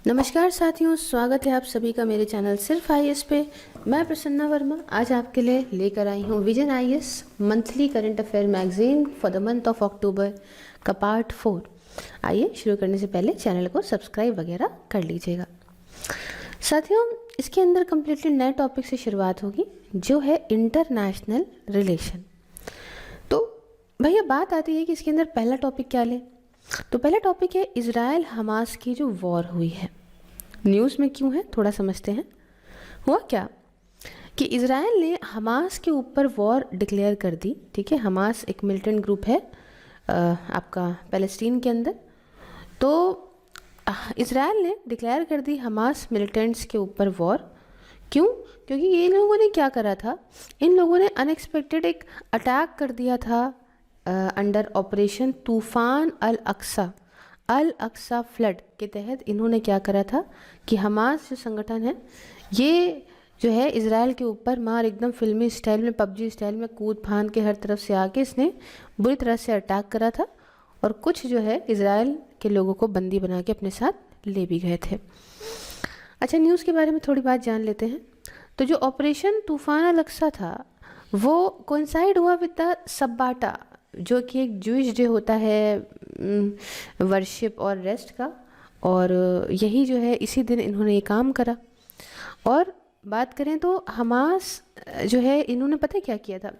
नमस्कार साथियों, स्वागत है आप सभी का मेरे चैनल सिर्फ आईएएस पे। मैं प्रसन्ना वर्मा आज आपके लिए लेकर आई हूँ vision IAS monthly current affair magazine for the month of October का पार्ट 4। आइए शुरू करने से पहले चैनल को सब्सक्राइब वगैरह कर लीजिएगा। साथियों, इसके अंदर कम्प्लीटली नए टॉपिक से शुरुआत होगी जो है इंटरनेशनल रिलेशन। तो भैया बात आती है कि इसके अंदर पहला टॉपिक क्या ले। तो पहला टॉपिक है इजराइल हमास की जो वॉर हुई है। न्यूज़ में क्यों है थोड़ा समझते हैं। हुआ क्या कि इजराइल ने हमास के ऊपर वॉर डिक्लेयर कर दी। ठीक है, हमास एक मिलिटेंट ग्रुप है आपका पैलेस्टीन के अंदर। तो इजराइल ने डिक्लेयर कर दी हमास मिलिटेंट्स के ऊपर वॉर। क्यों? क्योंकि ये लोगों ने क्या करा था, इन लोगों ने अनएक्सपेक्टेड एक अटैक कर दिया था अंडर ऑपरेशन तूफ़ान अल अक्सा फ्लड के तहत। इन्होंने क्या करा था कि हमास जो संगठन है ये जो है इजराइल के ऊपर मार एकदम फिल्मी स्टाइल में, पबजी स्टाइल में कूद फान के हर तरफ से आके इसने बुरी तरह से अटैक करा था और कुछ जो है इजराइल के लोगों को बंदी बना के अपने साथ ले भी गए थे। अच्छा, न्यूज़ के बारे में थोड़ी बात जान लेते हैं। तो जो ऑपरेशन तूफ़ान अल अक्सा था वो कोइंसाइड हुआ विद द सब्बाटा, जो कि एक जूइश डे होता है वर्शिप और रेस्ट का। और यही जो है इसी दिन इन्होंने ये काम करा। और बात करें तो हमास जो है इन्होंने पता क्या किया था,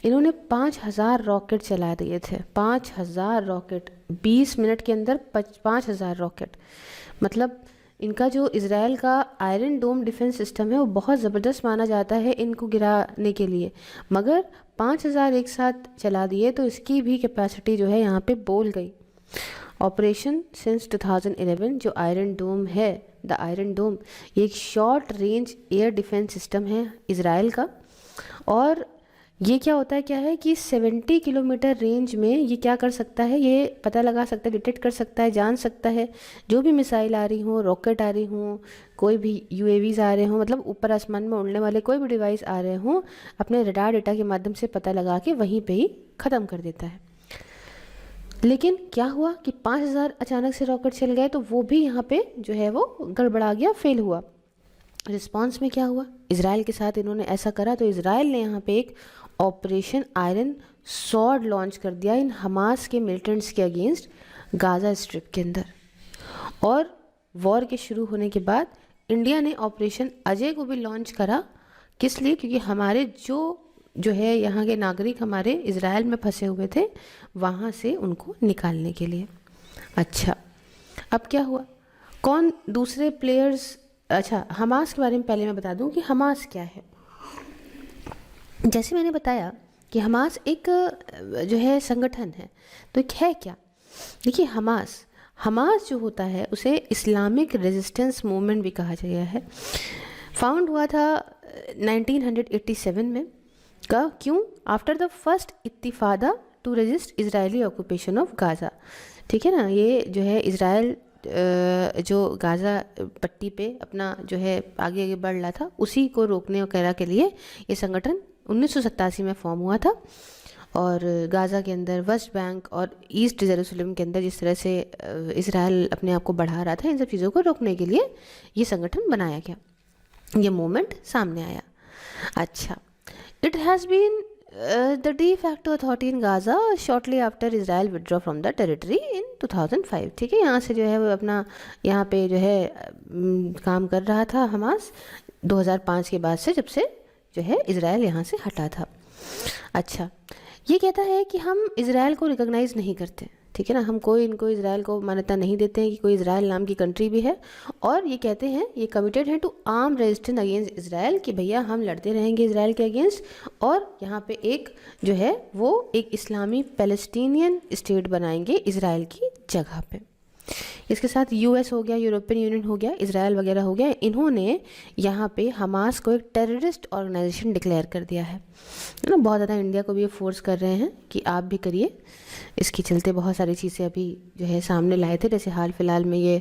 इन्होंने 5000 रॉकेट चला दिए थे। 5000 रॉकेट 20 मिनट के अंदर 5000 रॉकेट। मतलब इनका जो इजराइल का आयरन डोम डिफेंस सिस्टम है वो बहुत ज़बरदस्त माना जाता है इनको गिराने के लिए, मगर 5000 एक साथ चला दिए तो इसकी भी कैपेसिटी जो है यहाँ पे बोल गई। ऑपरेशन सिंस 2011 जो आयरन डोम है, द आयरन डोम, ये एक short range air defence system है इजराइल का। और ये क्या होता है, क्या है कि 70 किलोमीटर रेंज में ये क्या कर सकता है, ये पता लगा सकता है, डिटेक्ट कर सकता है, जान सकता है जो भी मिसाइल आ रही हों, रॉकेट आ रही हों, कोई भी यूएवीज आ रहे हों, मतलब ऊपर आसमान में उड़ने वाले कोई भी डिवाइस आ रहे हों, अपने रडार डेटा के माध्यम से पता लगा के वहीं पे ही ख़त्म कर देता है। लेकिन क्या हुआ कि 5000 अचानक से रॉकेट चल गए तो वो भी यहाँ पे जो है वो गड़बड़ा गया, फेल हुआ। रिस्पांस में क्या हुआ, इजराइल के साथ इन्होंने ऐसा करा तो इजराइल ने यहाँ पे एक ऑपरेशन आयरन सॉर्ड लॉन्च कर दिया इन हमास के मिलिटेंट्स के अगेंस्ट गाज़ा स्ट्रिप के अंदर। और वॉर के शुरू होने के बाद इंडिया ने ऑपरेशन अजय को भी लॉन्च करा। किस लिए? क्योंकि हमारे जो है यहाँ के नागरिक हमारे इजराइल में फंसे हुए थे, वहाँ से उनको निकालने के लिए। अच्छा, अब क्या हुआ, कौन दूसरे प्लेयर्स। अच्छा, हमास के बारे में पहले मैं बता दूं कि हमास क्या है। जैसे मैंने बताया कि हमास एक जो है संगठन है, तो एक है क्या। देखिए, हमास जो होता है उसे इस्लामिक रेजिस्टेंस मूवमेंट भी कहा गया है। फाउंड हुआ था 1987 में। का क्यों? आफ्टर द फर्स्ट इत्तिफादा to resist Israeli occupation of Gaza. ठीक है ना, ये जो है इजराइल जो गाज़ा पट्टी पे अपना जो है आगे आगे बढ़ रहा था, उसी को रोकने वगैरह के लिए ये संगठन 1987 में फॉर्म हुआ था। और गाज़ा के अंदर, वेस्ट बैंक और ईस्ट जेरूसलम के अंदर जिस तरह से इजराइल अपने आप को बढ़ा रहा था, इन सब चीज़ों को रोकने के लिए ये संगठन बनाया गया, ये मूवमेंट सामने आया। अच्छा, it has been the de facto authority in Gaza shortly after Israel withdraw from the territory in 2005। ठीक है, यहाँ से जो है वो अपना यहाँ पे जो है काम कर रहा था हमास 2005 के बाद से, जब से जो है इजराइल यहाँ से हटा था। अच्छा, ये कहता है कि हम इजराइल को रिकॉग्नाइज़ नहीं करते। ठीक है ना, हम कोई इनको इजराइल को मान्यता नहीं देते हैं कि कोई इजराइल नाम की कंट्री भी है। और ये कहते हैं, ये कमिटेड है to arm resistance against Israel, कि भैया हम लड़ते रहेंगे इजराइल के अगेंस्ट। और यहाँ पे एक जो है वो एक इस्लामी पैलेस्टीनियन स्टेट बनाएंगे इजराइल की जगह पे। इसके साथ यूएस हो गया, यूरोपियन यूनियन हो गया, इजराइल वगैरह हो गया, इन्होंने यहाँ पे हमास को एक टेररिस्ट ऑर्गेनाइजेशन डिक्लेयर कर दिया है ना। बहुत ज़्यादा इंडिया को भी ये फोर्स कर रहे हैं कि आप भी करिए। इसके चलते बहुत सारी चीज़ें अभी जो है सामने लाए थे। जैसे हाल फिलहाल में ये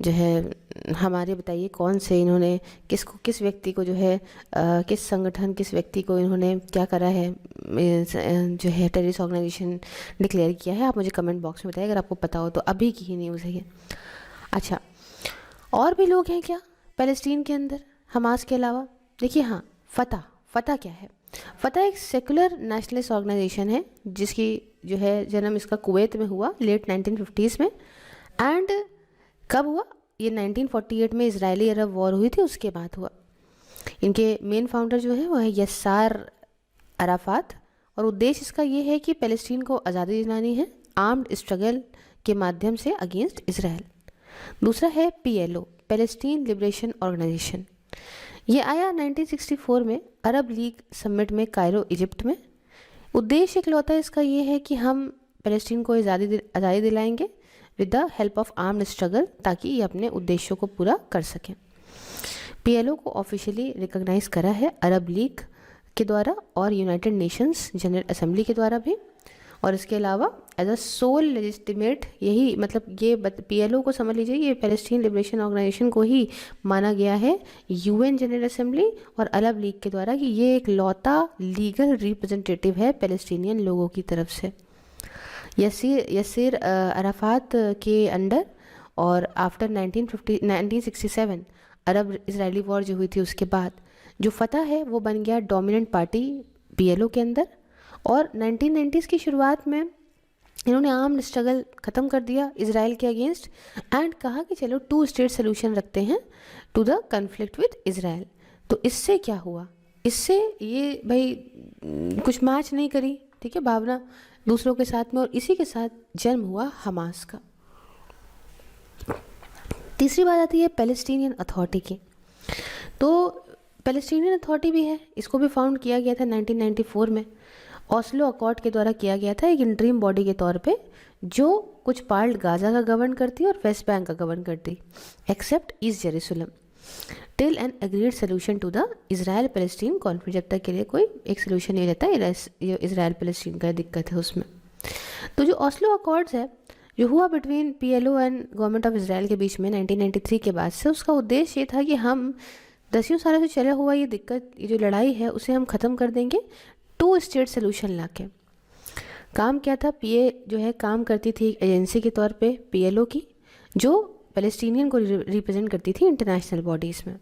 जो है हमारे, बताइए कौन से इन्होंने किस व्यक्ति को जो है किस संगठन, किस व्यक्ति को इन्होंने क्या करा है, जो है टेररिस्ट ऑर्गेनाइजेशन डिक्लेयर किया है। आप मुझे कमेंट बॉक्स में बताइए अगर आपको पता हो तो। अभी की ही न्यूज़ है ये। अच्छा, और भी लोग हैं क्या पैलेस्टीन के अंदर हमास के अलावा? देखिए हाँ, फतह क्या है? फतह एक सेकुलर नेशनलिस्ट ऑर्गेनाइजेशन है जिसकी जो है जन्म इसका कुवैत में हुआ लेट 1950s में। एंड कब हुआ? ये 1948 में इजरायली अरब वॉर हुई थी उसके बाद हुआ। इनके मेन फाउंडर जो है वो है यस्सार अराफात, और उद्देश्य इसका ये है कि पैलेस्टीन को आज़ादी दिलानी है आर्म्ड स्ट्रगल के माध्यम से अगेंस्ट इसराइल। दूसरा है पीएलओ, पैलेस्टीन लिबरेशन ऑर्गेनाइजेशन। ये आया 1964 में अरब लीग समिट में कायरो इजिप्ट में। उद्देश्य इकलौता इसका ये है कि हम पैलेस्टीन को आज़ादी दिलाएंगे with the help of armed struggle, ताकि ये अपने उद्देश्यों को पूरा कर सकें। पीएलओ को ऑफिशियली रिकॉग्नाइज करा है अरब लीग के द्वारा और यूनाइटेड नेशंस जनरल असेंबली के द्वारा भी। और इसके अलावा एज अ सोल लेजिटिमेट, यही मतलब ये पीएलओ को समझ लीजिए, ये पैलेस्टीन लिबरेशन ऑर्गेनाइजेशन को ही माना गया है यूएन जनरल असेंबली और अरब लीग के द्वारा कि ये एक लौता लीगल रिप्रेजेंटेटिव है पैलेस्टीनियन लोगों की तरफ से। यसीर अराफात के अंडर और आफ्टर 1967 अरब इसराइली वॉर जो हुई थी उसके बाद जो फतह है वो बन गया डोमिनेंट पार्टी पीएलओ के अंदर। और 1990s की शुरुआत में इन्होंने आर्म्ड स्ट्रगल ख़त्म कर दिया इसराइल के अगेंस्ट एंड कहा कि चलो 2 स्टेट सोल्यूशन रखते हैं to the conflict with Israel. तो इससे क्या हुआ? इससे ये भाई कुछ मैच नहीं करी, ठीक है, भावना दूसरों के साथ में, और इसी के साथ जन्म हुआ हमास का। तीसरी बात आती है पैलेस्टीनियन अथॉरिटी की। तो पैलेस्टीनियन अथॉरिटी भी है, इसको भी फाउंड किया गया था 1994 में। ऑस्लो अकॉर्ड के द्वारा किया गया था एक इंटरिम बॉडी के तौर पे, जो कुछ पार्ट गाजा का गवर्न करती और वेस्ट बैंक का गवर्न करती except East Jerusalem till an agreed solution to the Israel Palestine conflict. जब तक के लिए कोई एक सोल्यूशन नहीं रहता, ये इजराइल पैलेस्टीन का दिक्कत है उसमें। तो जो ऑस्लो अकॉर्ड्स है जो हुआ between PLO and government of Israel के बीच में 1993 के बाद से, उसका उद्देश्य ये था कि हम 10 सालों से चला हुआ ये दिक्कत, ये जो लड़ाई है उसे हम ख़त्म कर देंगे 2 स्टेट सोल्यूशन लाके। काम क्या था? पीए जो है काम करती थी एक एजेंसी के तौर पे पीएलओ की, जो पैलेस्टीनियन को रिप्रेजेंट करती थी इंटरनेशनल बॉडीज़ में।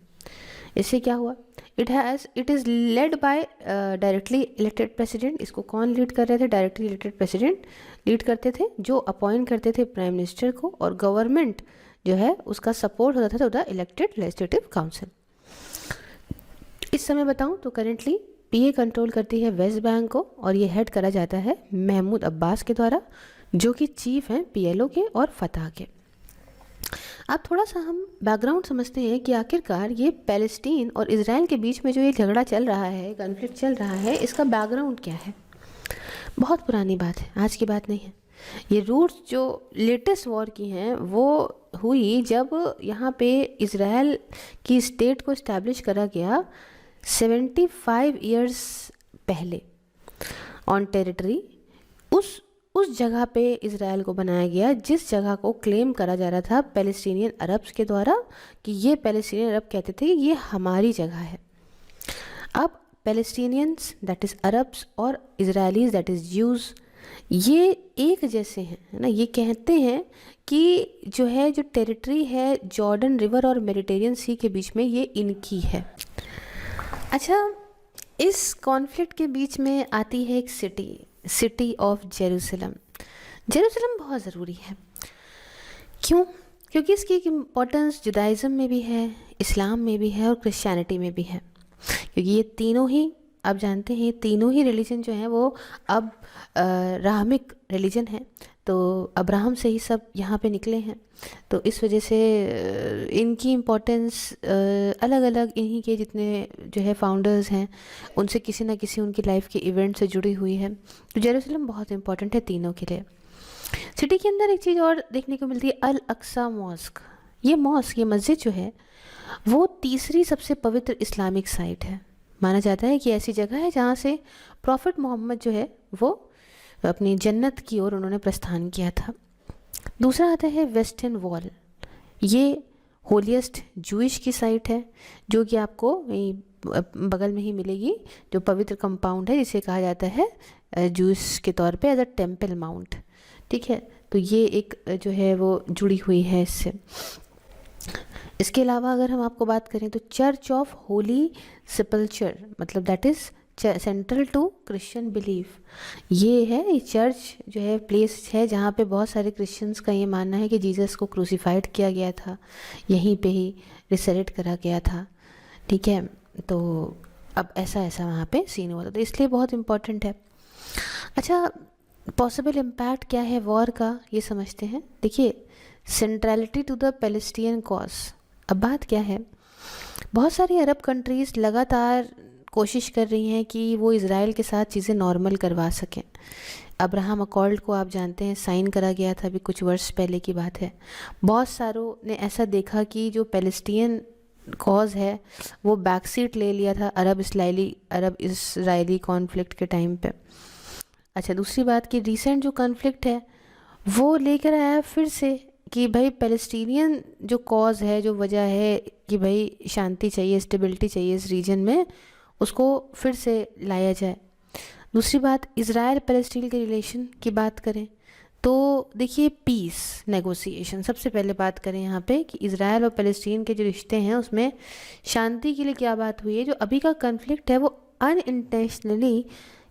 इससे क्या हुआ? It is led by directly elected president. इसको कौन लीड कर रहे थे? डायरेक्टली इलेक्टेड प्रेसिडेंट लीड करते थे, जो अपॉइंट करते थे प्राइम मिनिस्टर को, और गवर्नमेंट जो है उसका सपोर्ट होता था to the elected legislative council. इस समय बताऊं तो करेंटली पीए कंट्रोल करती है वेस्ट बैंक को, और ये हेड करा जाता है महमूद अब्बास के द्वारा, जो कि चीफ हैं पीएलओ के और फतह के। अब थोड़ा सा हम बैकग्राउंड समझते हैं कि आखिरकार ये पैलेस्टीन और इजराइल के बीच में जो ये झगड़ा चल रहा है, कॉन्फ्लिक्ट चल रहा है, इसका बैकग्राउंड क्या है। बहुत पुरानी बात है, आज की बात नहीं है। ये रूट्स जो लेटेस्ट वॉर की हैं वो हुई जब यहाँ पे इजराइल की स्टेट को इस्टेब्लिश करा गया 75 ईयर्स पहले ऑन टेरिटरी। उस जगह पे इजराइल को बनाया गया जिस जगह को क्लेम करा जा रहा था पैलेस्टीनियन अरब्स के द्वारा, कि ये पैलेस्टीनियन अरब कहते थे कि ये हमारी जगह है। अब पैलेस्टीनियंस दैट इज़ अरब्स और इजरायलीज दैट इज़ ज्यूज़ ये एक जैसे हैं, है ना। ये कहते हैं कि जो टेरिटरी है जॉर्डन रिवर और मेडिटेरियन सी के बीच में, ये इनकी है। अच्छा, इस कॉन्फ्लिक्ट के बीच में आती है एक सिटी ऑफ जेरूसलम। जेरूसलम बहुत ज़रूरी है। क्यों? क्योंकि इसकी एक इम्पोर्टेंस जुदाइज़म में भी है, इस्लाम में भी है और क्रिश्चियनिटी में भी है। क्योंकि ये तीनों ही, आप जानते हैं, तीनों ही रिलीजन जो हैं वो अब राहमिक रिलीजन है। तो अब्राहम से ही सब यहाँ पे निकले हैं, तो इस वजह से इनकी इम्पोर्टेंस अलग अलग, इन्हीं के जितने जो है फाउंडर्स हैं उनसे किसी ना किसी उनकी लाइफ के इवेंट से जुड़ी हुई है। तो जेरूसलम बहुत इंपॉर्टेंट है तीनों के लिए। सिटी के अंदर एक चीज़ और देखने को मिलती है, अल अक्सा मॉस्क। ये मस्जिद जो है वो तीसरी सबसे पवित्र इस्लामिक साइट है। माना जाता है कि ऐसी जगह है जहाँ से प्रॉफिट मोहम्मद जो है वो अपनी जन्नत की ओर उन्होंने प्रस्थान किया था। दूसरा आता है वेस्टर्न वॉल। ये होलीएस्ट जूइश की साइट है, जो कि आपको बगल में ही मिलेगी, जो पवित्र कंपाउंड है जिसे कहा जाता है जूइश के तौर पे एज अ टेम्पल माउंट। ठीक है, तो ये एक जो है वो जुड़ी हुई है इससे। इसके अलावा अगर हम आपको बात करें तो चर्च ऑफ होली सेपल्चर, मतलब that is central to Christian belief. ये है, ये चर्च जो है प्लेस है जहाँ पे बहुत सारे क्रिश्चियंस का ये मानना है कि जीसस को क्रूसीफाइड किया गया था, यहीं पे ही रिसरेक्ट करा गया था। ठीक है, तो अब ऐसा ऐसा वहाँ पे सीन हुआ था, तो इसलिए बहुत इम्पॉर्टेंट है। अच्छा, पॉसिबल इम्पैक्ट क्या है वॉर का, ये समझते हैं। देखिए, centrality to the Palestinian cause. अब बात क्या है, बहुत सारी अरब कंट्रीज़ लगातार कोशिश कर रही हैं कि वो इज़राइल के साथ चीज़ें नॉर्मल करवा सकें। अब्राहम अकॉर्ड को आप जानते हैं, साइन करा गया था, अभी कुछ वर्ष पहले की बात है। बहुत सारों ने ऐसा देखा कि जो पैलेस्टीन कॉज है वो बैक सीट ले लिया था अरब इसराइली कॉन्फ्लिक्ट के टाइम पे। अच्छा, दूसरी बात कि रिसेंट जो कॉन्फ्लिक्ट है वो लेकर आया फिर से कि भाई पैलेस्टीनियन जो कॉज है, जो वजह है कि भाई शांति चाहिए, स्टेबिलिटी चाहिए इस रीजन में, उसको फिर से लाया जाए। दूसरी बात, इज़राइल पैलेस्टीन के रिलेशन की बात करें तो देखिए, पीस नेगोशिएशन, सबसे पहले बात करें यहाँ पे कि इज़राइल और पैलेस्टीन के जो रिश्ते हैं उसमें शांति के लिए क्या बात हुई है। जो अभी का कॉन्फ्लिक्ट है वो अनइंटेंशनली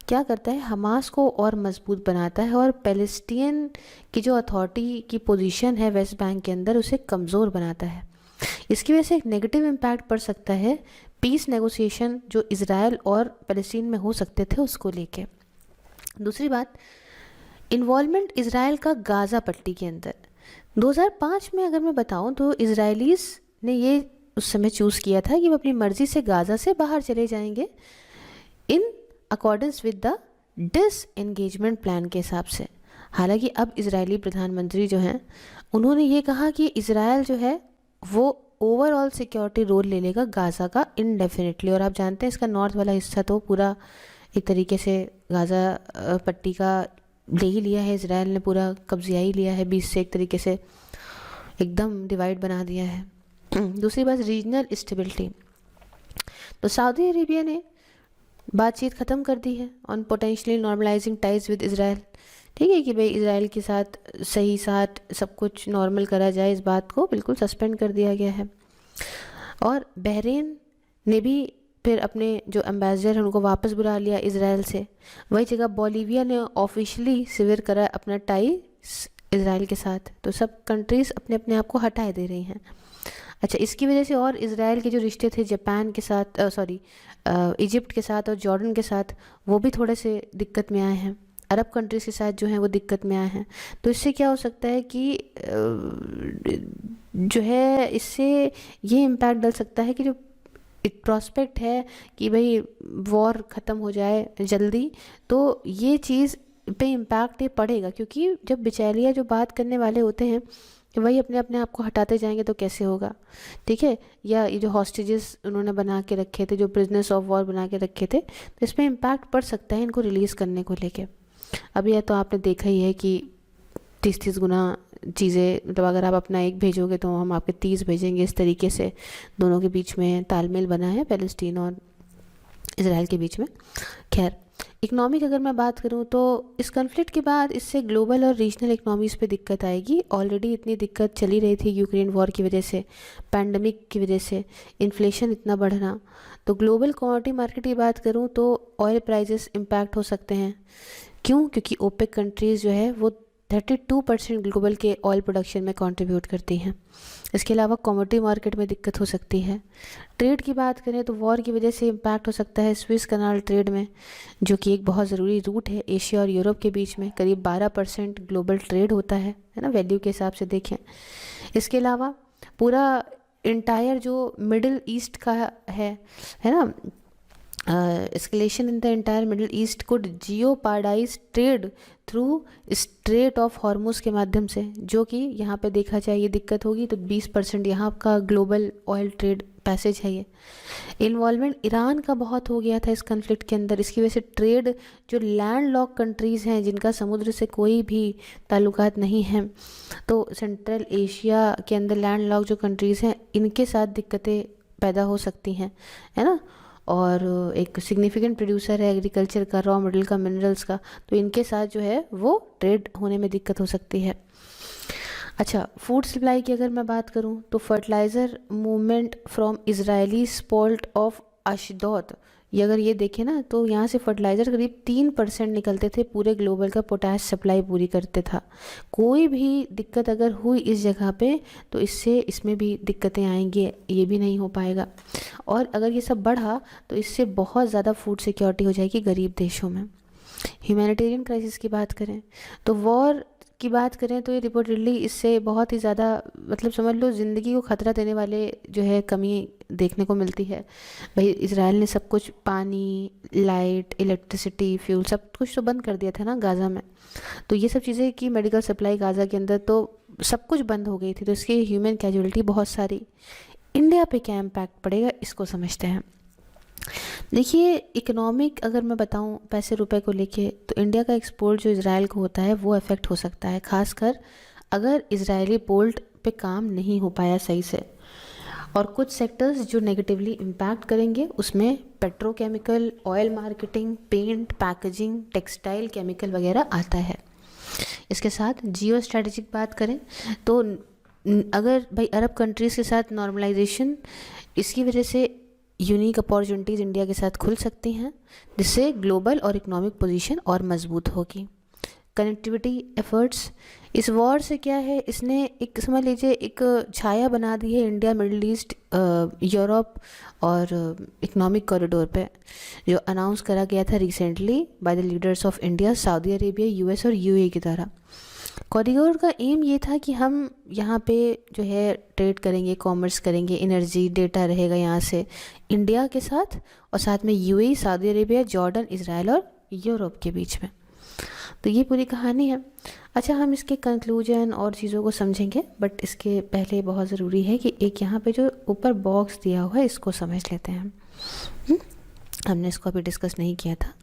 क्या करता है, हमास को और मजबूत बनाता है और पैलेस्टीन की जो अथॉरिटी की पोजीशन है वेस्ट बैंक के अंदर उसे कमज़ोर बनाता है। इसकी वजह से एक नेगेटिव इम्पैक्ट पड़ सकता है पीस नेगोशिएशन जो इज़राइल और पैलेस्टीन में हो सकते थे उसको लेके। दूसरी बात, इन्वॉल्वमेंट इज़राइल का गाज़ा पट्टी के अंदर। 2005 में अगर मैं बताऊं तो इज़राइलीज़ ने ये उस समय चूज़ किया था कि वो अपनी मर्ज़ी से गाज़ा से बाहर चले जाएंगे in accordance with the disengagement plan के हिसाब से। हालांकि अब इजरायली प्रधानमंत्री जो हैं उन्होंने ये कहा कि इज़राइल जो है वो ओवरऑल सिक्योरिटी रोल ले लेगा गाज़ा का इनडेफिनेटली। और आप जानते हैं इसका नॉर्थ वाला हिस्सा तो पूरा एक तरीके से गाज़ा पट्टी का ले ही लिया है इज़राइल ने, पूरा कब्जा ही लिया है, बीच से एक तरीके से एकदम डिवाइड बना दिया है। दूसरी बात, रीजनल स्टेबिलिटी। तो सऊदी अरेबिया ने बातचीत ख़त्म कर दी है on potentially normalising ties with Israel. ठीक है कि भाई इज़राइल के साथ सही साथ सब कुछ नॉर्मल करा जाए, इस बात को बिल्कुल सस्पेंड कर दिया गया है। और बहरीन ने भी फिर अपने जो एम्बेसडर हैं उनको वापस बुला लिया इज़राइल से। वही जगह बोलीविया ने ऑफिशियली सिविर करा अपना टाई इज़राइल के साथ। तो सब कंट्रीज़ अपने अपने आप को हटाए दे रही हैं। अच्छा, इसकी वजह से और इज़राइल के जो रिश्ते थे जापान के साथ, इजिप्ट के साथ और जॉर्डन के साथ, वो भी थोड़े से दिक्कत में आए हैं। अरब कंट्रीज़ के साथ जो हैं वो दिक्कत में आए हैं। तो इससे क्या हो सकता है कि जो है इससे ये इम्पैक्ट डल सकता है कि जो एक प्रॉस्पेक्ट है कि भाई वॉर ख़त्म हो जाए जल्दी, तो ये चीज़ पे इम्पैक्ट ये पड़ेगा। क्योंकि जब बिचौलिया जो बात करने वाले होते हैं वही अपने अपने आप को हटाते जाएंगे तो कैसे होगा। ठीक है, या ये जो हॉस्टेजेस उन्होंने बना के रखे थे, जो प्रिजनर्स ऑफ वॉर बना के रखे थे, तो इस पर इम्पैक्ट पड़ सकता है इनको रिलीज़ करने को लेके। अब यह तो आपने देखा ही है कि 30 गुना चीज़ें, मतलब अगर आप अपना एक भेजोगे तो हम आपके 30 भेजेंगे, इस तरीके से दोनों के बीच में तालमेल बना है पैलेस्टीन और इज़राइल के बीच में। खैर, इकनॉमिक अगर मैं बात करूं तो इस कॉन्फ्लिक्ट के बाद इससे ग्लोबल और रीजनल इकनॉमीज़ पे दिक्कत आएगी। ऑलरेडी इतनी दिक्कत चली रही थी यूक्रेन वॉर की वजह से, पैंडमिक की वजह से, इन्फ्लेशन इतना बढ़ना। तो ग्लोबल कमोडिटी मार्केट की बात करूं तो ऑयल प्राइजेस इम्पैक्ट हो सकते हैं। क्यों? क्योंकि ओपेक कंट्रीज़ जो है वो 32% ग्लोबल के ऑयल प्रोडक्शन में कंट्रीब्यूट करती हैं। इसके अलावा कमोडिटी मार्केट में दिक्कत हो सकती है। ट्रेड की बात करें तो वॉर की वजह से इम्पैक्ट हो सकता है स्विस कनाल ट्रेड में, जो कि एक बहुत ज़रूरी रूट है एशिया और यूरोप के बीच में। करीब 12% ग्लोबल ट्रेड होता है ना, वैल्यू के हिसाब से देखें। इसके अलावा पूरा इंटायर जो मिडिल ईस्ट का है ना, escalation in the entire middle east could jeopardize trade through straight of Hormuz के माध्यम से, जो कि यहाँ पे देखा जाए ये दिक्कत होगी तो 20% यहाँ का ग्लोबल ऑयल ट्रेड पैसेज है। ये इन्वॉल्वमेंट ईरान का बहुत हो गया था इस कन्फ्लिक्ट के अंदर। इसकी वजह से ट्रेड, जो लैंड लॉक कंट्रीज़ हैं जिनका समुद्र से कोई भी ताल्लुकात नहीं हैं, तो सेंट्रल एशिया के अंदर लैंड लॉक जो कंट्रीज़ हैं इनके साथ दिक्कतें पैदा हो सकती हैं, है ना। और एक सिग्निफिकेंट प्रोड्यूसर है एग्रीकल्चर का, रॉ मटेरियल का, मिनरल्स का, तो इनके साथ जो है वो ट्रेड होने में दिक्कत हो सकती है। अच्छा, फूड सप्लाई की अगर मैं बात करूं तो fertilizer movement from Israeli spoilt of Ashdod, ये अगर ये देखें ना तो यहाँ से फर्टिलाइज़र करीब 3% निकलते थे, पूरे ग्लोबल का पोटाश सप्लाई पूरी करते था। कोई भी दिक्कत अगर हुई इस जगह पे तो इसमें भी दिक्कतें आएंगी, ये भी नहीं हो पाएगा। और अगर ये सब बढ़ा तो इससे बहुत ज़्यादा फूड सिक्योरिटी हो जाएगी गरीब देशों में। ह्यूमैनिटेरियन क्राइसिस की बात करें तो वॉर की बात करें तो ये रिपोर्टेडली इससे बहुत ही ज़्यादा, मतलब समझ लो ज़िंदगी को ख़तरा देने वाले जो है कमी देखने को मिलती है। भाई इसराइल ने सब कुछ, पानी, लाइट, इलेक्ट्रिसिटी, फ्यूल, सब कुछ तो बंद कर दिया था ना गाज़ा में। तो ये सब चीज़ें की मेडिकल सप्लाई गाज़ा के अंदर तो सब कुछ बंद हो गई थी, तो इसकी ह्यूमन कैजुअलिटी बहुत सारी। इंडिया पे क्या इम्पैक्ट पड़ेगा इसको समझते हैं। देखिए इकोनॉमिक अगर मैं बताऊं पैसे रुपए को लेके, तो इंडिया का एक्सपोर्ट जो इज़राइल को होता है वो अफेक्ट हो सकता है, खासकर अगर इजरायली पोर्ट पे काम नहीं हो पाया सही से। और कुछ सेक्टर्स जो नेगेटिवली इम्पैक्ट करेंगे उसमें petrochemical, oil marketing, paint, packaging, textile, chemical वगैरह आता है। इसके साथ जियो स्ट्रेटेजिक बात करें तो अगर भाई अरब कंट्रीज़ के साथ नॉर्मलाइजेशन, इसकी वजह से यूनिक अपॉर्चुनिटीज़ इंडिया के साथ खुल सकती हैं, जिससे ग्लोबल और इकोनॉमिक पोजीशन और मजबूत होगी। कनेक्टिविटी एफर्ट्स, इस वॉर से क्या है, इसने एक समझ लीजिए एक छाया बना दी है इंडिया, मिडिल ईस्ट, यूरोप और इकोनॉमिक कॉरिडोर पे, जो अनाउंस करा गया था recently by the leaders of India, Saudi Arabia, US और यूएई की तरह। कॉरिडोर का एम ये था कि हम यहाँ पे जो है ट्रेड करेंगे, कॉमर्स करेंगे, एनर्जी, डेटा रहेगा यहाँ से इंडिया के साथ, और साथ में UAE, Saudi Arabia, Jordan, Israel और यूरोप के बीच में। तो ये पूरी कहानी है। अच्छा, हम इसके कंक्लूजन और चीज़ों को समझेंगे, बट इसके पहले बहुत ज़रूरी है कि एक यहाँ पे जो ऊपर बॉक्स दिया हुआ है इसको समझ लेते हैं। हमने इसको अभी डिस्कस नहीं किया था।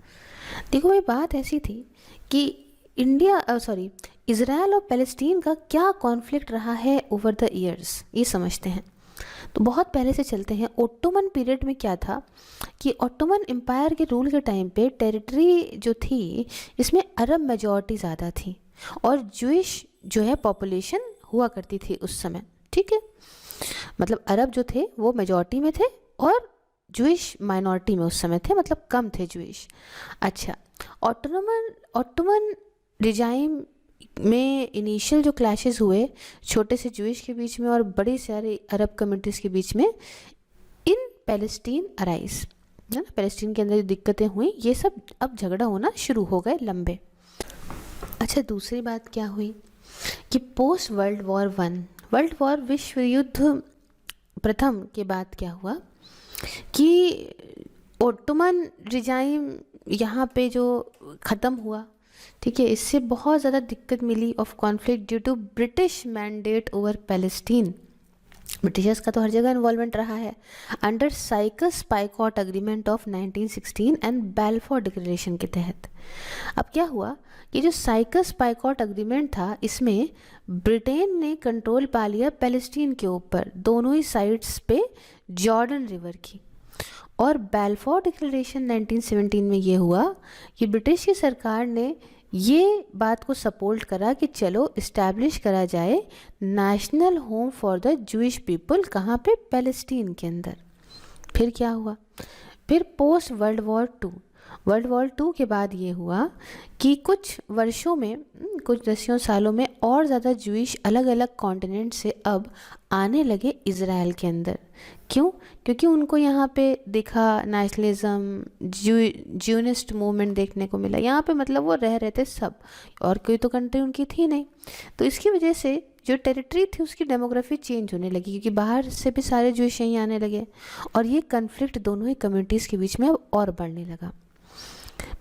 देखो भाई बात ऐसी थी कि इज़राइल और पैलेस्टीन का क्या कॉन्फ्लिक्ट रहा है ओवर द ईयर्स, ये समझते हैं। तो बहुत पहले से चलते हैं। ओटोमन पीरियड में क्या था कि ओटोमन एम्पायर के रूल के टाइम पे टेरिटरी जो थी इसमें अरब मेजॉरिटी ज़्यादा थी और जूइश जो है पॉपुलेशन हुआ करती थी उस समय, ठीक है। मतलब अरब जो थे वो मेजॉरिटी में थे और जूइश माइनॉरिटी में उस समय थे, मतलब कम थे जूइश। अच्छा, ओटोमन रिजाइम में इनिशियल जो क्लैशेस हुए छोटे से जूइश के बीच में और बड़ी सारे अरब कम्युनिटीज़ के बीच में इन पैलेस्टीन अराइज, है ना, पैलेस्टीन के अंदर जो दिक्कतें हुई ये सब अब झगड़ा होना शुरू हो गए लंबे। अच्छा, दूसरी बात क्या हुई कि पोस्ट वर्ल्ड वॉर विश्व युद्ध प्रथम के बाद क्या हुआ कि ओटोमन रिजाइम यहाँ पे जो ख़त्म हुआ, ठीक है, इससे बहुत ज़्यादा दिक्कत मिली of conflict due to British mandate over Palestine. Britishers का तो हर जगह इन्वॉल्वमेंट रहा है। Under Sykes Picot agreement of 1916 and Balfour declaration के तहत अब क्या हुआ कि जो साइकस पाइकॉट अग्रीमेंट था इसमें ब्रिटेन ने कंट्रोल पा लिया पैलेस्टीन के ऊपर दोनों ही साइड्स पे जॉर्डन रिवर की। और बैलफोर डिक्लेरेशन 1917 में ये हुआ कि ब्रिटिश की सरकार ने ये बात को सपोर्ट करा कि चलो इस्टेब्लिश करा जाए national home for the Jewish people, कहाँ पे, पैलेस्टीन के अंदर। फिर क्या हुआ, फिर पोस्ट वर्ल्ड वॉर टू के बाद ये हुआ कि कुछ वर्षों में, कुछ दसियों सालों में और ज़्यादा जूइश अलग अलग कॉन्टिनेंट से अब आने लगे इज़राइल के अंदर। क्यों? क्योंकि उनको यहाँ पे दिखा नेशनलिज्म, ज्यूनिस्ट मूवमेंट देखने को मिला यहाँ पे, मतलब वो रह रहे थे सब, और कोई तो कंट्री उनकी थी नहीं। तो इसकी वजह से जो टेरिटरी थी उसकी डेमोग्राफी चेंज होने लगी क्योंकि बाहर से भी सारे जूइश यहीं आने लगे और ये कन्फ्लिक्ट दोनों ही कम्युनिटीज़ के बीच में अब और बढ़ने लगा।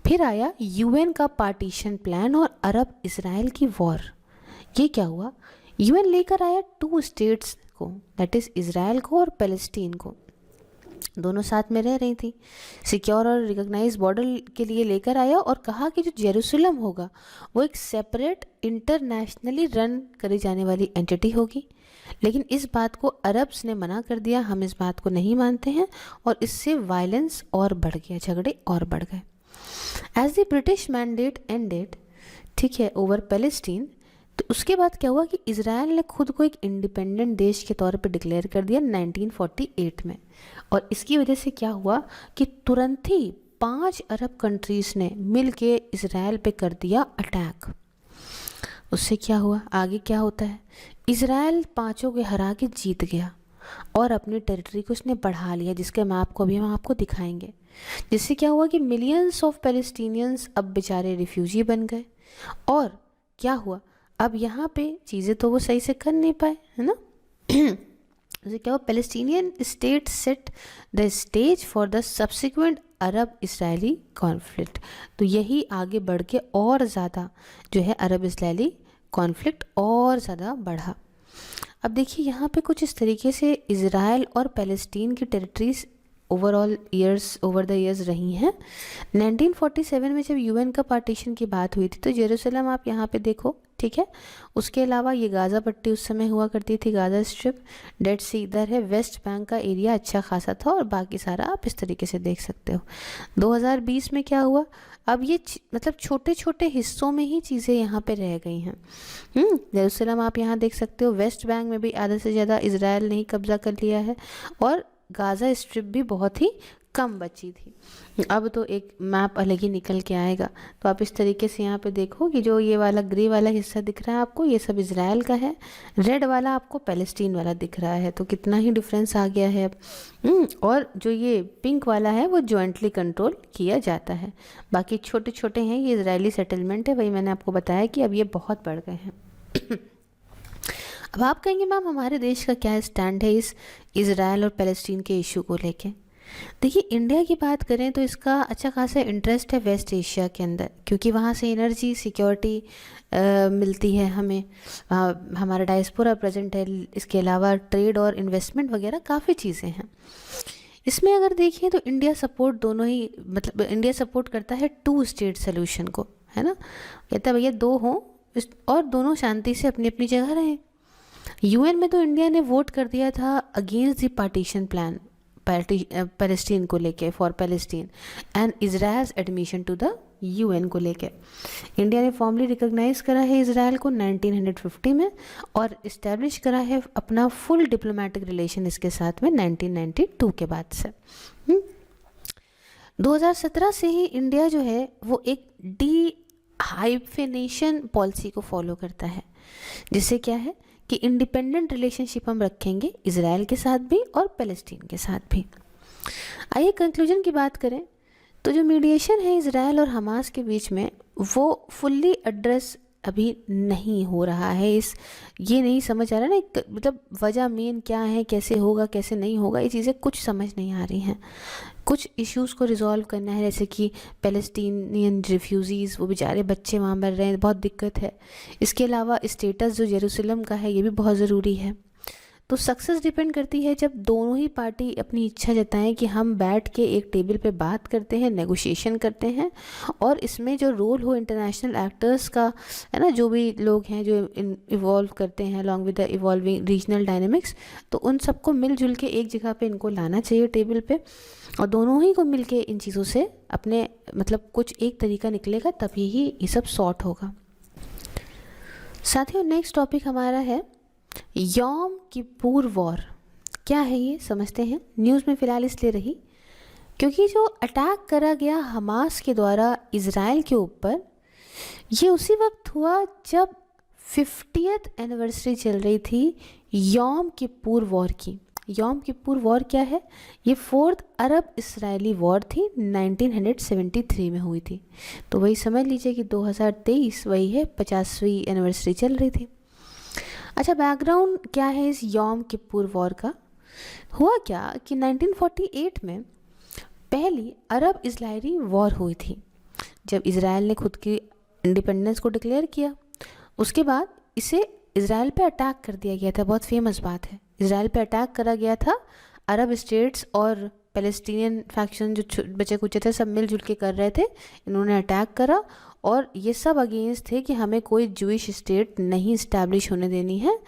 फिर आया यूएन का पार्टीशन प्लान और अरब इज़राइल की वॉर। ये क्या हुआ, यूएन लेकर आया 2 स्टेट्स को, दैट इज़ इज़राइल को और पैलेस्टीन को, दोनों साथ में रह रही थी, सिक्योर और रिकॉग्नाइज बॉर्डर के लिए लेकर आया और कहा कि जो जेरूसलम होगा वो एक सेपरेट इंटरनेशनली रन करी जाने वाली एंटिटी होगी। लेकिन इस बात को अरब्स ने मना कर दिया, हम इस बात को नहीं मानते हैं, और इससे वायलेंस और बढ़ गया, झगड़े और बढ़ गए। As the British mandate ended, ठीक है, ओवर पैलेस्टीन, तो उसके बाद क्या हुआ कि इज़राइल ने खुद को एक इंडिपेंडेंट देश के तौर पे डिक्लेयर कर दिया 1948 में। और इसकी वजह से क्या हुआ कि तुरंत ही 5 अरब कंट्रीज़ ने मिल के इज़राइल पे कर दिया अटैक। उससे क्या हुआ, आगे क्या होता है, इज़राइल पांचों के हरा के जीत गया और अपनी टेरिटरी को उसने बढ़ा लिया, जिसके मैप को भी हम आपको दिखाएंगे। जिससे क्या हुआ कि मिलियंस ऑफ पैलेस्टीनियंस अब बेचारे रिफ्यूजी बन गए। और क्या हुआ, अब यहाँ पे चीज़ें तो वो सही से कर नहीं पाए, है ना। जैसे क्या हुआ, Palestinian state set the stage for the subsequent Arab Israeli conflict. तो यही आगे बढ़ के और ज़्यादा जो है अरब इसराइली कॉन्फ्लिक्ट और ज़्यादा बढ़ा। अब देखिए यहाँ पे कुछ इस तरीके से इज़राइल और पैलेस्टीन की टेरिटरीज ओवर द इयर्स रही हैं। 1947 में जब यूएन का पार्टीशन की बात हुई थी तो जेरूसलम आप यहाँ पे देखो, ठीक है। उसके अलावा ये गाज़ा पट्टी उस समय हुआ करती थी, गाज़ा स्ट्रिप, डेड सी इधर है, वेस्ट बैंक का एरिया अच्छा खासा था और बाकी सारा आप इस तरीके से देख सकते हो। 2020 में क्या हुआ, अब ये मतलब छोटे छोटे हिस्सों में ही चीज़ें यहाँ पे रह गई हैं। जेरूसलम आप यहाँ देख सकते हो, वेस्ट बैंक में भी आधे से ज़्यादा इजराइल ने ही कब्जा कर लिया है और गाज़ा स्ट्रिप भी बहुत ही कम बची थी। अब तो एक मैप अलग ही निकल के आएगा। तो आप इस तरीके से यहाँ पे देखो कि जो ये वाला ग्रे वाला हिस्सा दिख रहा है आपको, ये सब इजराइल का है, रेड वाला आपको पैलेस्टीन वाला दिख रहा है। तो कितना ही डिफरेंस आ गया है अब। और जो ये पिंक वाला है वो जॉइंटली कंट्रोल किया जाता है, बाकी छोटे छोटे हैं ये इजरायली सेटलमेंट है। वही मैंने आपको बताया कि अब ये बहुत बढ़ गए हैं। अब आप कहेंगे मैम हमारे देश का क्या स्टैंड है इस इजराइल और पैलेस्टीन के इशू को लेके। देखिए इंडिया की बात करें तो इसका अच्छा खासा इंटरेस्ट है वेस्ट एशिया के अंदर, क्योंकि वहाँ से एनर्जी सिक्योरिटी मिलती है हमें, हमारा डायस्पोरा प्रेजेंट है, इसके अलावा ट्रेड और इन्वेस्टमेंट वगैरह काफ़ी चीज़ें हैं। इसमें अगर देखिए तो इंडिया सपोर्ट दोनों ही, मतलब इंडिया सपोर्ट करता है 2 स्टेट सोल्यूशन को, है ना। कहता है भैया 2 हों और दोनों शांति से अपनी अपनी जगह रहें। यूएन में तो इंडिया ने वोट कर दिया था against the partition plan Palestine को लेके, for Palestine and Israel's admission to the UN को लेके। इंडिया ने फॉर्मली रिकॉग्नाइज करा है इजराइल को 1950 में और इस्टेब्लिश करा है अपना फुल डिप्लोमेटिक रिलेशन इसके साथ में 1992 के बाद से। 2017 से ही इंडिया जो है वो एक डी हाइफेनेशन पॉलिसी को फॉलो करता है, जिससे क्या है कि इंडिपेंडेंट रिलेशनशिप हम रखेंगे इजराइल के साथ भी और पैलेस्टीन के साथ भी। आइए कंक्लूजन की बात करें तो जो मीडिएशन है इजराइल और हमास के बीच में वो फुल्ली एड्रेस अभी नहीं हो रहा है। ये नहीं समझ आ रहा ना, मतलब वजह मेन क्या है, कैसे होगा कैसे नहीं होगा, ये चीज़ें कुछ समझ नहीं आ रही हैं। कुछ इश्यूज़ को रिजॉल्व करना है, जैसे कि पैलेस्टीनियन रिफ्यूज़ीज़, वो बेचारे बच्चे वहाँ मर रहे हैं, बहुत दिक्कत है। इसके अलावा स्टेटस जो जेरूसलम का है ये भी बहुत ज़रूरी है। तो सक्सेस डिपेंड करती है जब दोनों ही पार्टी अपनी इच्छा जताएं कि हम बैठ के एक टेबल पे बात करते हैं, नेगोशिएशन करते हैं, और इसमें जो रोल हो इंटरनेशनल एक्टर्स का, है ना, जो भी लोग हैं जो इवॉल्व करते हैं along with the evolving regional dynamics, तो उन सबको मिलजुल के एक जगह पे इनको लाना चाहिए टेबल पे, और दोनों ही को मिलके इन चीज़ों से अपने मतलब कुछ एक तरीका निकलेगा, तभी ही ये सब सॉर्ट होगा। साथियों नेक्स्ट टॉपिक हमारा है यौम किपुर वॉर। क्या है ये समझते हैं। न्यूज़ में फ़िलहाल इसलिए रही क्योंकि जो अटैक करा गया हमास के द्वारा इज़राइल के ऊपर, ये उसी वक्त हुआ जब 50th एनिवर्सरी चल रही थी यौम किपुर वॉर की। यौम किपुर वॉर क्या है, ये 4th अरब इसराइली वॉर थी, 1973 में हुई थी। तो वही समझ लीजिए कि 2023 वही है, 50वीं एनिवर्सरी चल रही थी। अच्छा बैकग्राउंड क्या है इस यौम किपुर वॉर का। हुआ क्या कि 1948 में पहली अरब इजरायली वॉर हुई थी, जब इज़राइल ने खुद की इंडिपेंडेंस को डिक्लेयर किया। उसके बाद इसे इज़राइल पे अटैक कर दिया गया था, बहुत फेमस बात है। इज़राइल पे अटैक करा गया था, अरब स्टेट्स और पैलेस्टीनियन फैक्शन जो बचे कुचे थे सब मिलजुल के कर रहे थे, इन्होंने अटैक करा, और ये सब अगेंस्ट थे कि हमें कोई जूइश स्टेट नहीं इस्टेब्लिश होने देनी है,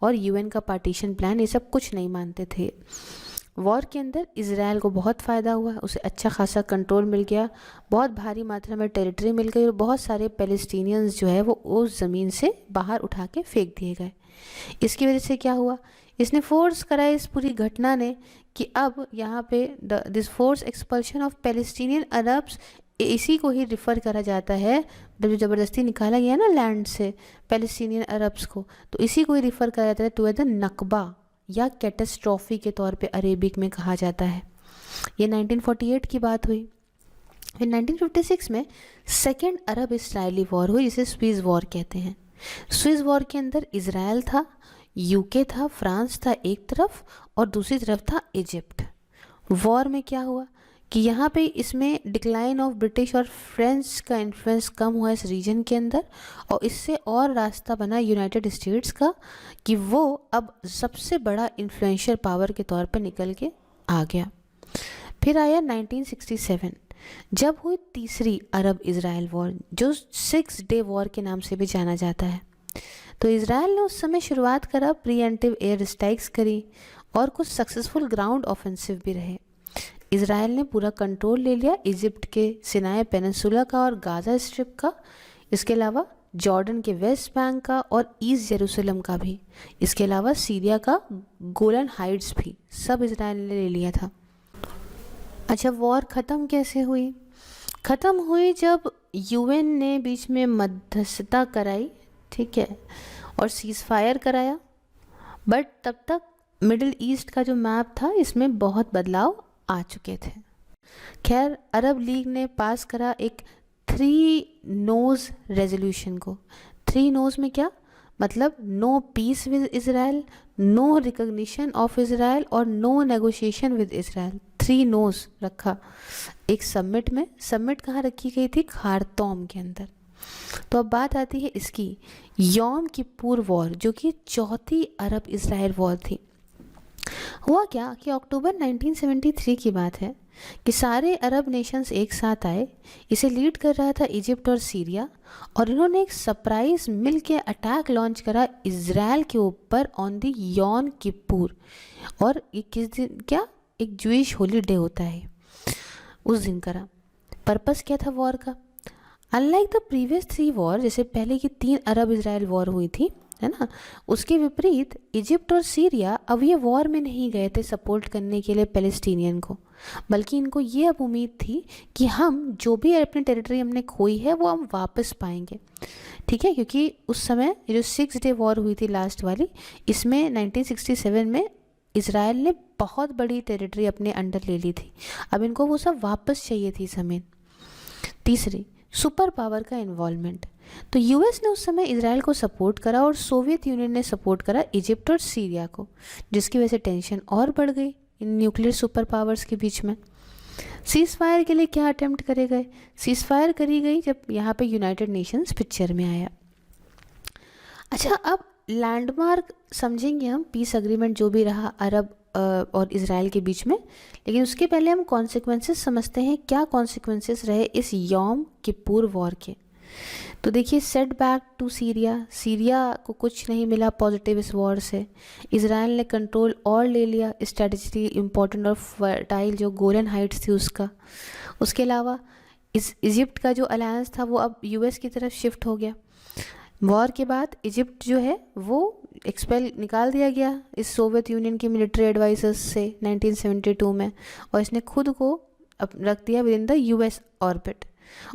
और यूएन का पार्टीशन प्लान, ये सब कुछ नहीं मानते थे। वॉर के अंदर इज़राइल को बहुत फ़ायदा हुआ, उसे अच्छा खासा कंट्रोल मिल गया, बहुत भारी मात्रा में टेरिटरी मिल गई और बहुत सारे पैलेस्टीनियंस जो है वो उस ज़मीन से बाहर उठा के फेंक दिए गए। इसकी वजह से क्या हुआ, इसने फोर्स करा इस पूरी घटना ने कि अब यहाँ पे this force expulsion of Palestinian Arabs, इसी को ही रिफ़र करा जाता है, जब ज़बरदस्ती निकाला गया ना लैंड से पैलेस्टीनियन अरब्स को, तो इसी को ही रिफ़र करा जाता है टू द नकबा या कैटास्ट्रॉफी के तौर पे अरेबिक में कहा जाता है। ये 1948 की बात हुई। फिर 1956 में सेकेंड अरब इसराइली वॉर हुई, जिसे स्विस वॉर कहते हैं। स्विस वॉर के अंदर इज़राइल था, यूके था, फ्रांस था एक तरफ और दूसरी तरफ था इजिप्ट। वॉर में क्या हुआ कि यहाँ पे इसमें डिक्लाइन ऑफ ब्रिटिश और फ्रेंच का इन्फ्लुएंस कम हुआ इस रीजन के अंदर, और इससे और रास्ता बना यूनाइटेड स्टेट्स का कि वो अब सबसे बड़ा इन्फ्लुएंशियल पावर के तौर पे निकल के आ गया। फिर आया 1967, जब हुई तीसरी अरब इज़राइल वॉर, जो 6 डे वॉर के नाम से भी जाना जाता है। तो इज़राइल ने उस समय शुरुआत करा, प्रीएम्प्टिव एयर स्ट्राइक्स करी और कुछ सक्सेसफुल ग्राउंड ऑफेंसिव भी रहे। इज़राइल ने पूरा कंट्रोल ले लिया इजिप्ट के सिनाई पेनिनसुला का और गाज़ा स्ट्रिप का, इसके अलावा जॉर्डन के वेस्ट बैंक का और ईस्ट जेरूसलम का भी, इसके अलावा सीरिया का गोलन हाइट्स भी, सब इज़राइल ने ले लिया था। अच्छा, वॉर ख़त्म कैसे हुई? ख़त्म हुई जब यूएन ने बीच में मध्यस्थता कराई, ठीक है, और सीज़ फायर कराया। बट तब तक मिडिल ईस्ट का जो मैप था इसमें बहुत बदलाव आ चुके थे। खैर, अरब लीग ने पास करा एक 3 नोज़ रेजोल्यूशन को। 3 नोज़ में क्या मतलब? No peace with Israel, no recognition of Israel और no negotiation with Israel. 3 noes रखा एक सबमिट में। सबमिट कहाँ रखी गई थी? खारतूम के अंदर। तो अब बात आती है इसकी यौम किप्पुर वॉर, जो कि चौथी अरब इज़राइल वॉर थी। हुआ क्या कि अक्टूबर 1973 की बात है कि सारे अरब नेशंस एक साथ आए। इसे लीड कर रहा था इजिप्ट और सीरिया, और इन्होंने एक सरप्राइज मिल के अटैक लॉन्च करा इज़राइल के ऊपर ऑन द यौम किप्पुर। और ये किस दिन, क्या एक जूइश हॉलीडे होता है, उस दिन करा। पर्पस क्या था वॉर का? अनलाइक द प्रीवियस 3 वॉर, जैसे पहले की 3 अरब इज़राइल वॉर हुई थी, है ना, उसके विपरीत इजिप्ट और सीरिया अब ये वॉर में नहीं गए थे सपोर्ट करने के लिए पैलेस्टीनियन को, बल्कि इनको ये अब उम्मीद थी कि हम जो भी अपनी टेरिटरी हमने खोई है वो हम वापस पाएंगे, ठीक है। क्योंकि उस समय जो 6 डे वॉर हुई थी लास्ट वाली, इसमें 1967 में इज़राइल ने बहुत बड़ी टेरिटरी अपने अंडर ले ली थी। अब इनको वो सब वापस चाहिए थी ज़मीन। तीसरी, सुपर पावर का इन्वॉल्वमेंट। तो यूएस ने उस समय इज़राइल को सपोर्ट करा और सोवियत यूनियन ने सपोर्ट करा इजिप्ट और सीरिया को, जिसकी वजह से टेंशन और बढ़ गई इन न्यूक्लियर सुपर पावर्स के बीच में। सीज़ फायर के लिए क्या अटेम्प्ट करे गए? सीज़ फायर करी गई जब यहाँ पे यूनाइटेड नेशंस पिक्चर में आया। अच्छा, अब लैंडमार्क समझेंगे हम पीस अग्रीमेंट जो भी रहा अरब और इज़राइल के बीच में, लेकिन उसके पहले हम कॉन्सिक्वेंसेस समझते हैं। क्या कॉन्सिक्वेंसेस रहे इस यौम किप्पुर वॉर के? तो देखिए, सेट बैक टू सीरिया को कुछ नहीं मिला पॉजिटिव इस वॉर से। इज़राइल ने कंट्रोल और ले लिया स्ट्रेटेजिकली इम्पोर्टेंट और फर्टाइल जो गोलन हाइट्स थी उसका। उसके अलावा इजिप्ट का जो अलायंस था वो अब यूएस की तरफ शिफ्ट हो गया। वॉर के बाद इजिप्ट जो है वो एक्सपेल निकाल दिया गया इस सोवियत यूनियन के मिलिट्री एडवाइजर्स से 1972 में, और इसने खुद को रख दिया with in the US orbit.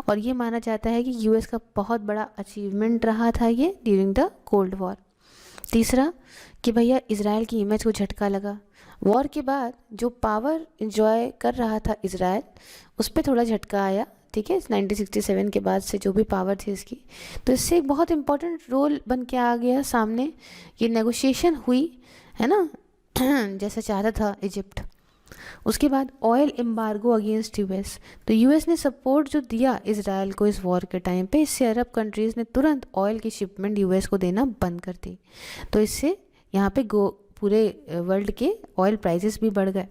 और ये माना जाता है कि यूएस का बहुत बड़ा अचीवमेंट रहा था ये ड्यूरिंग द कोल्ड वॉर। तीसरा कि भैया इज़राइल की इमेज को झटका लगा। वॉर के बाद जो पावर इंजॉय कर रहा था इज़राइल, उस पर थोड़ा झटका आया, ठीक है। 1967 के बाद से जो भी पावर थी इसकी, तो इससे एक बहुत इंपॉर्टेंट रोल बन के आ गया सामने। ये नेगोशिएशन हुई, है ना, जैसा चाहता था इजिप्ट। उसके बाद ऑयल एम्बार्गो अगेंस्ट यूएस। तो यूएस ने सपोर्ट जो दिया इज़राइल को इस वॉर के टाइम पे, इससे अरब कंट्रीज़ ने तुरंत ऑयल की शिपमेंट यूएस को देना बंद कर दी। तो इससे यहाँ पे पूरे वर्ल्ड के ऑयल प्राइसेस भी बढ़ गए।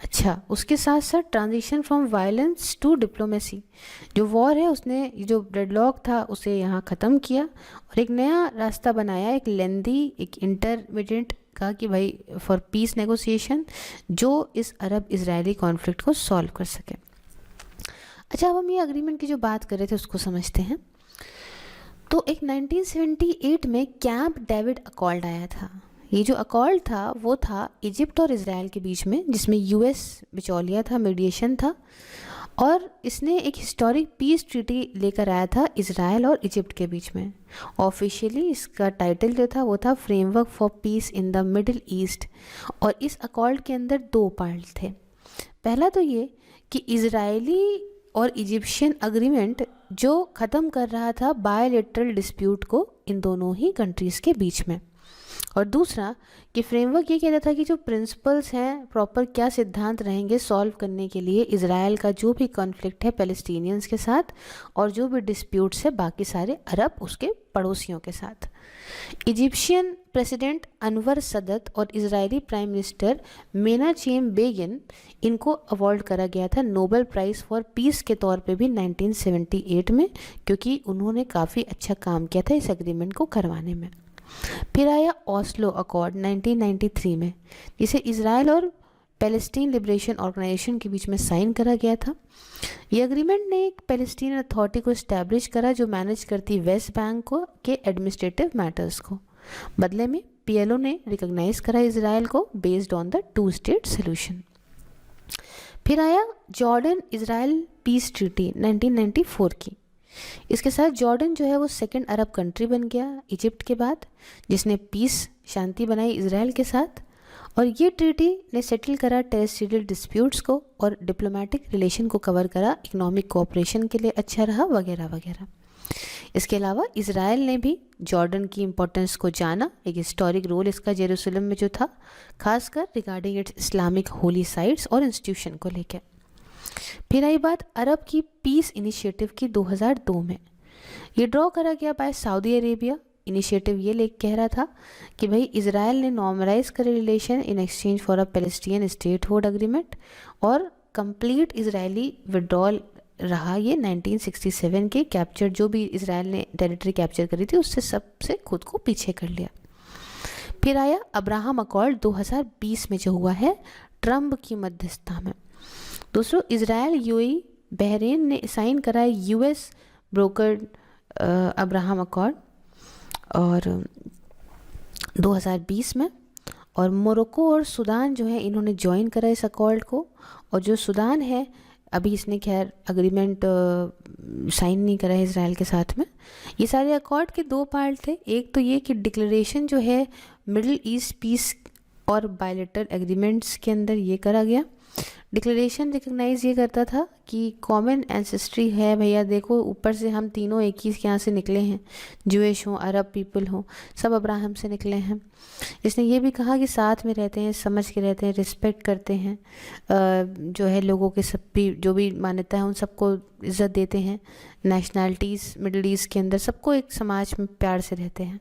अच्छा, उसके साथ साथ transition from violence to diplomacy, जो वॉर है उसने जो डेडलॉक था उसे यहाँ ख़त्म किया और एक नया रास्ता बनाया, एक लेंदी, एक इंटरमीडिएट कहा कि भाई फॉर पीस नेगोशिएशन जो इस अरब इजरायली कॉन्फ्लिक्ट को सॉल्व कर सके। अच्छा, अब हम ये अग्रीमेंट की जो बात कर रहे थे उसको समझते हैं। तो एक 1978 में कैंप डेविड अकॉर्ड आया था। ये जो अकॉर्ड था वो था इजिप्ट और इजराइल के बीच में, जिसमें यूएस बिचौलिया था, मीडिएशन था, और इसने एक हिस्टोरिक पीस ट्रीटी लेकर आया था इजराइल और इजिप्ट के बीच में। ऑफिशियली इसका टाइटल जो था वो था framework for piece in the middle east, और इस अकॉर्ड के अंदर 2 पार्ट थे। पहला तो ये कि इजरायली और इजिप्शियन अग्रीमेंट जो ख़त्म कर रहा था बायलैटरल डिस्प्यूट को इन दोनों ही कंट्रीज़ के बीच में, और दूसरा कि फ्रेमवर्क ये कहता था कि जो प्रिंसिपल्स हैं, प्रॉपर क्या सिद्धांत रहेंगे सॉल्व करने के लिए इजराइल का जो भी कॉन्फ्लिक्ट है पैलेस्टीनियंस के साथ, और जो भी डिस्प्यूट्स है बाकी सारे अरब उसके पड़ोसियों के साथ। इजिप्शियन प्रेसिडेंट अनवर सदत और Israeli prime minister Menachem begin, इनको अवॉर्ड करा गया था नोबेल प्राइज़ फॉर पीस के तौर पे भी 1978 में, क्योंकि उन्होंने काफ़ी अच्छा काम किया था इस एग्रीमेंट को करवाने में। फिर आया ऑस्लो अकॉर्ड 1993 में, जिसे इजराइल और पैलेस्टीन लिबरेशन ऑर्गेनाइजेशन के बीच में साइन करा गया था। ये एग्रीमेंट ने एक पैलेस्टीन अथॉरिटी को इस्टेब्लिश करा जो मैनेज करती वेस्ट बैंक को के एडमिनिस्ट्रेटिव मैटर्स को। बदले में पीएलओ ने रिकॉग्नाइज करा इजराइल को based on the 2 state solution. फिर आया जॉर्डन इजराइल पीस ट्रीटी 1994 की। इसके साथ जॉर्डन जो है वो सेकंड अरब कंट्री बन गया इजिप्ट के बाद, जिसने पीस शांति बनाई इजराइल के साथ, और ये ट्रीटी ने सेटल करा टेरेस्ट्रियल डिस्प्यूट्स को और डिप्लोमेटिक रिलेशन को कवर करा, इकोनॉमिक कोऑपरेशन के लिए अच्छा रहा वगैरह वगैरह। इसके अलावा इजराइल ने भी जॉर्डन की इम्पोर्टेंस को जाना, एक हिस्टोरिक रोल इसका जेरूसलम में जो था, खासकर regarding it's Islamic Holi sites और इंस्टीट्यूशन को लेकर। फिर आई बात अरब की पीस इनिशिएटिव की 2002 में। ये ड्रॉ करा गया बाय सऊदी अरेबिया। इनिशिएटिव ये लेके कह रहा था कि भाई इजराइल ने नॉर्मलाइज करे relation in exchange for a Palestinian statehood agreement, और कंप्लीट इजरायली विड्रॉल रहा ये 1967 के कैप्चर, जो भी इजराइल ने टेरिटरी कैप्चर करी थी उससे सबसे खुद को पीछे कर लिया। फिर आया अब्राहम अकॉर्ड 2020 में जो हुआ है ट्रम्प की मध्यस्थता में। दोस्तों, इजराइल, यूएई, बहरीन ने साइन करा है यूएस ब्रोकर्ड अब्राहम अकॉर्ड और 2020 में, और मोरक्को और सूडान जो है इन्होंने ज्वाइन करा इस अकॉर्ड को। और जो सूडान है अभी इसने खैर अग्रीमेंट साइन नहीं करा है इजराइल के साथ में। ये सारे अकॉर्ड के 2 पार्ट थे। एक तो ये कि डिक्लेरेशन जो है मिडिल ईस्ट पीस और बायलैटरल एग्रीमेंट्स के अंदर ये करा गया। डिक्लेरेशन रिकग्नाइज ये करता था कि कॉमन एंसेस्ट्री है भैया, देखो ऊपर से हम तीनों एक ही यहाँ से निकले हैं, जूइश हों, अरब पीपल हों, सब अब्राहम से निकले हैं। इसने ये भी कहा कि साथ में रहते हैं, समझ के रहते हैं, रिस्पेक्ट करते हैं, जो है लोगों के सब भी जो भी मान्यता है उन सबको इज़्ज़त देते हैं, नेशनैलिटीज़ मिडिल ईस्ट के अंदर सबको एक समाज में प्यार से रहते हैं।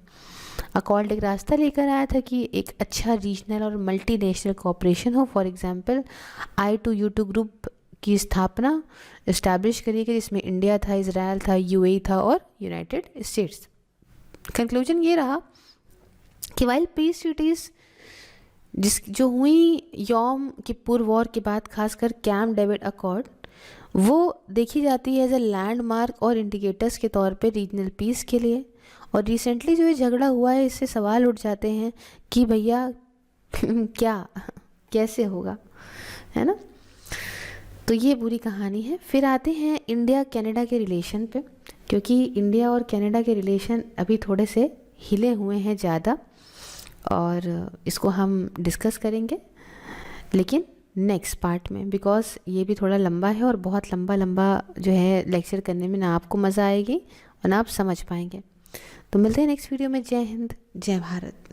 अकॉर्ड एक रास्ता लेकर आया था कि एक अच्छा रीजनल और मल्टी नेशनल कोऑपरेशन हो। फॉर एग्जांपल I2U2 ग्रुप की स्थापना इस्टेब्लिश करी गई, जिसमें इंडिया था, इजराइल था, यूएई था और यूनाइटेड स्टेट्स। कंक्लूजन ये रहा कि वाइल पीस ट्रीटीज़ जो हुई यौम किपुर वॉर के बाद, खासकर कैंप डेविड अकॉर्ड, वो देखी जाती है एज ए लैंडमार्क और इंडिकेटर्स के तौर पे रीजनल पीस के लिए। और रिसेंटली जो ये झगड़ा हुआ है इससे सवाल उठ जाते हैं कि भैया क्या कैसे होगा, है ना। तो ये बुरी कहानी है। फिर आते हैं इंडिया कनाडा के रिलेशन पे, क्योंकि इंडिया और कनाडा के रिलेशन अभी थोड़े से हिले हुए हैं ज़्यादा, और इसको हम डिस्कस करेंगे लेकिन नेक्स्ट पार्ट में, बिकॉज ये भी थोड़ा लंबा है और बहुत लंबा जो है लेक्चर करने में ना आपको मज़ा आएगी और ना आप समझ पाएंगे। तो मिलते हैं नेक्स्ट वीडियो में। जय हिंद, जय भारत।